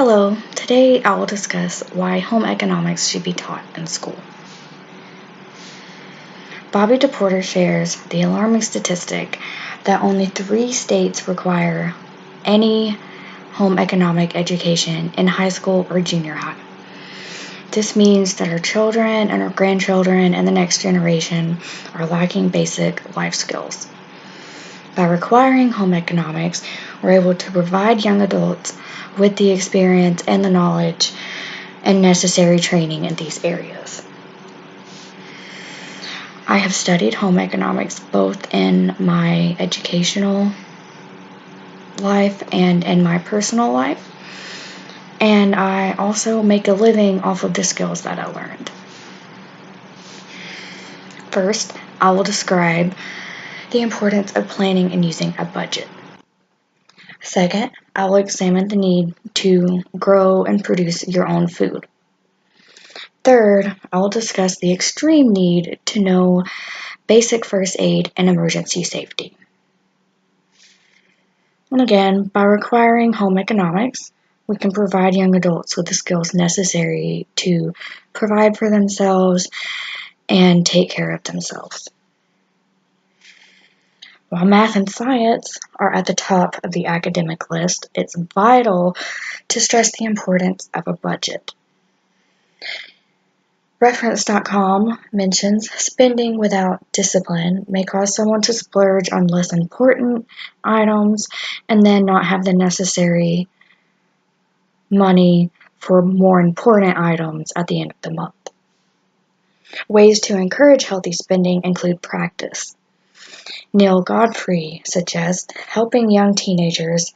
Hello, today I will discuss why home economics should be taught in school. Bobby DePorter shares the alarming statistic that only 3 states require any home economic education in high school or junior high. This means that our children and our grandchildren and the next generation are lacking basic life skills. By requiring home economics, we're able to provide young adults with the experience and the knowledge and necessary training in these areas. I have studied home economics both in my educational life and in my personal life, and I also make a living off of the skills that I learned. First, I will describe the importance of planning and using a budget. Second, I will examine the need to grow and produce your own food. Third, I will discuss the extreme need to know basic first aid and emergency safety. And again, by requiring home economics, we can provide young adults with the skills necessary to provide for themselves and take care of themselves. While math and science are at the top of the academic list, it's vital to stress the importance of a budget. Reference.com mentions spending without discipline may cause someone to splurge on less important items and then not have the necessary money for more important items at the end of the month. Ways to encourage healthy spending include practice. Neil Godfrey suggests helping young teenagers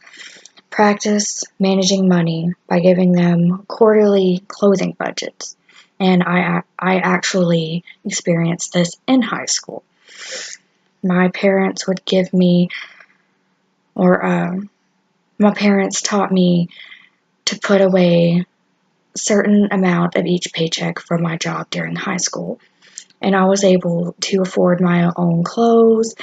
practice managing money by giving them quarterly clothing budgets. And I actually experienced this in high school. My parents would give me, my parents taught me to put away a certain amount of each paycheck from my job during high school. And I was able to afford my own clothes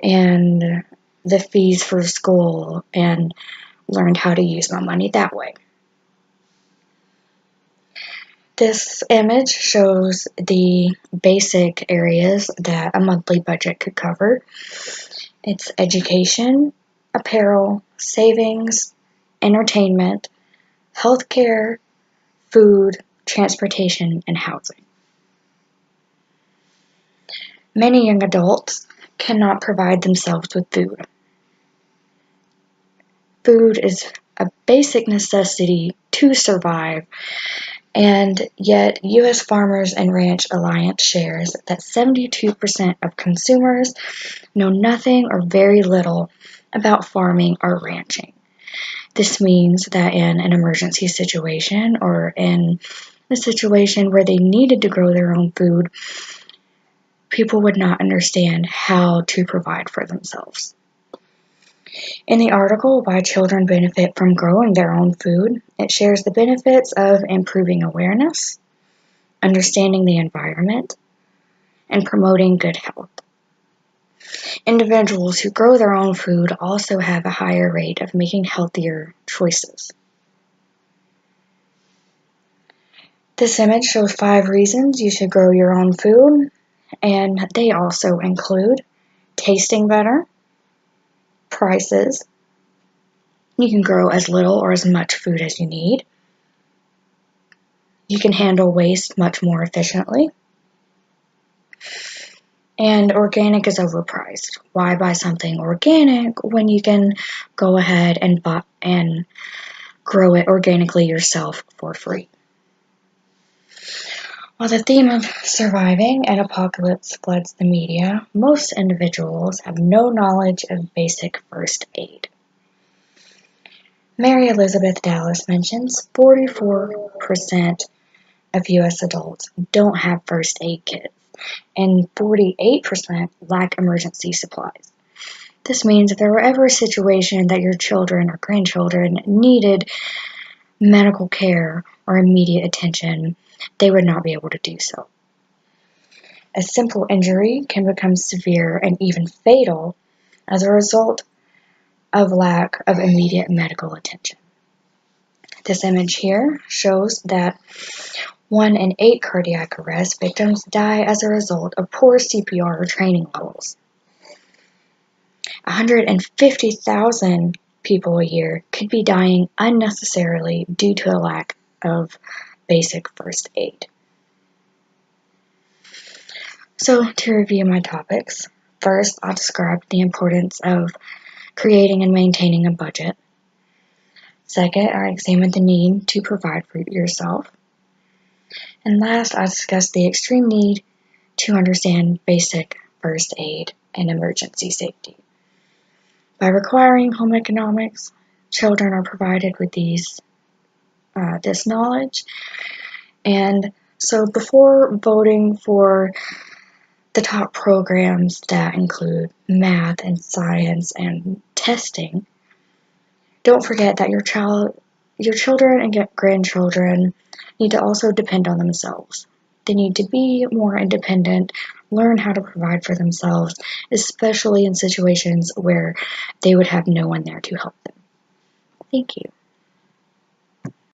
and the fees for school and learned how to use my money that way. This image shows the basic areas that a monthly budget could cover. It's education, apparel, savings, entertainment, healthcare, food, transportation, and housing. Many young adults cannot provide themselves with food. Food is a basic necessity to survive, and yet U.S. Farmers and Ranch Alliance shares that 72% of consumers know nothing or very little about farming or ranching. This means that in an emergency situation or in a situation where they needed to grow their own food, people would not understand how to provide for themselves. In the article, Why Children Benefit from Growing Their Own Food, it shares the benefits of improving awareness, understanding the environment, and promoting good health. Individuals who grow their own food also have a higher rate of making healthier choices. This image shows 5 reasons you should grow your own food, and they also include tasting better, prices. You can grow as little or as much food as you need. You can handle waste much more efficiently. And organic is overpriced. Why buy something organic when you can go ahead and buy and grow it organically yourself for free? While the theme of surviving an apocalypse floods the media, most individuals have no knowledge of basic first aid. Mary Elizabeth Dallas mentions 44% of U.S. adults don't have first aid kits, and 48% lack emergency supplies. This means if there were ever a situation that your children or grandchildren needed medical care or immediate attention, they would not be able to do so. A simple injury can become severe and even fatal as a result of lack of immediate medical attention. This image here shows that 1 in 8 cardiac arrest victims die as a result of poor CPR training levels. 150,000 people a year could be dying unnecessarily due to a lack of basic first aid. So, to review my topics, first I'll describe the importance of creating and maintaining a budget. Second, I examine the need to provide for yourself. And last, I discuss the extreme need to understand basic first aid and emergency safety. By requiring home economics, children are provided with this knowledge. And so before voting for the top programs that include math and science and testing, don't forget that your children and grandchildren need to also depend on themselves. They need to be more independent, learn how to provide for themselves, especially in situations where they would have no one there to help them. Thank you.